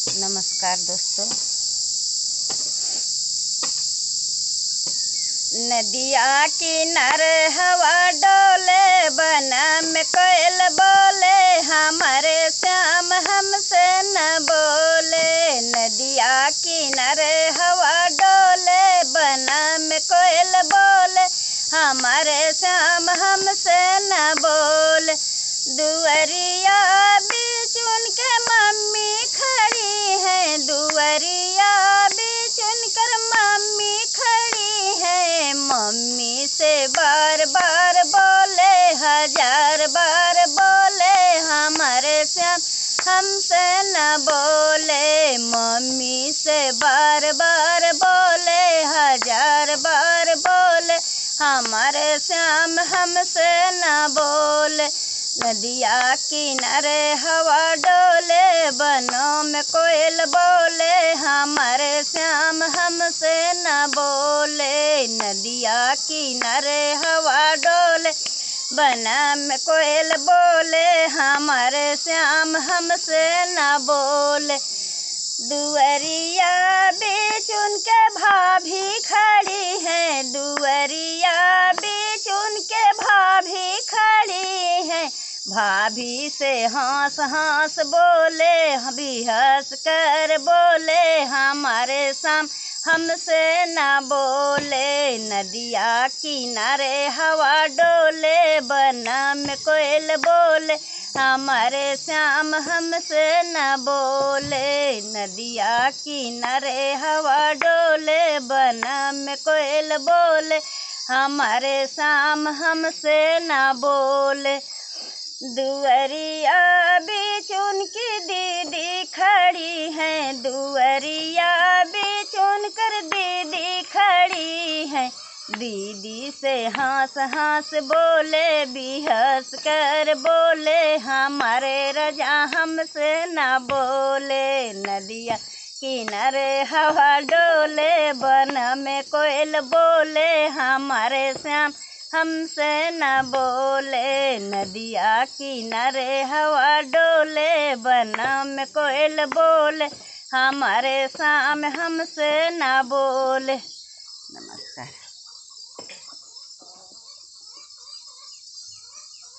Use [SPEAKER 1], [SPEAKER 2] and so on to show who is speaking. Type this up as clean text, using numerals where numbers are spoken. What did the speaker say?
[SPEAKER 1] नमस्कार दोस्तों। नदिया किनारे हवा डोले, बन में कोयल बोले, हमारे श्याम हमसे न बोले। नदिया किनारे हवा डोले, बन में कोयल बोले, हमारे श्याम हमसे न बोले। दुअरिया बीच उनके मम्मी खड़ी है, दुअरिया बीच उनकर मम्मी खड़ी है। मम्मी से बार बार बोले, हजार बार बोले, हमारे श्याम हमसे न बोले। मम्मी से बार बार बोले, हजार बार बोले, हमारे श्याम हमसे न बोले। नदिया किनारे हवा डोले, बनों में कोयल बोले, हमारे श्याम हमसे न बोले। नदिया किनारे हवा डोले, बन में कोयल बोले, हमारे श्याम हमसे न बोले। दुअरिया बीच उनके भाभी खड़ी है, दुअरिया बीच उनके भाभी खड़ी है। भाभी से हंस हंस बोले, भी हंस कर बोले, हमारे श्याम हमसे न बोले। नदिया किनारे हवा डोले, बन में कोयल बोले, हमारे श्याम हमसे न बोले। नदिया किनारे हवा डोले, बन में कोयल बोले, हमारे श्याम हमसे न बोले। दुअरिया बीच उनकी दीदी खड़ी है, दुअरिया बीच उनकर दीदी खड़ी है। दीदी से हंस हंस बोले, भी हंस कर बोले, हमारे रजा हमसे न बोले। नदिया किनारे हवा डोले, बन में कोयल बोले, हमारे श्याम हमसे न बोले। नदिया किनारे हवा डोले, बन में कोयल बोले, हमारे श्याम हमसे न बोले। नमस्कार।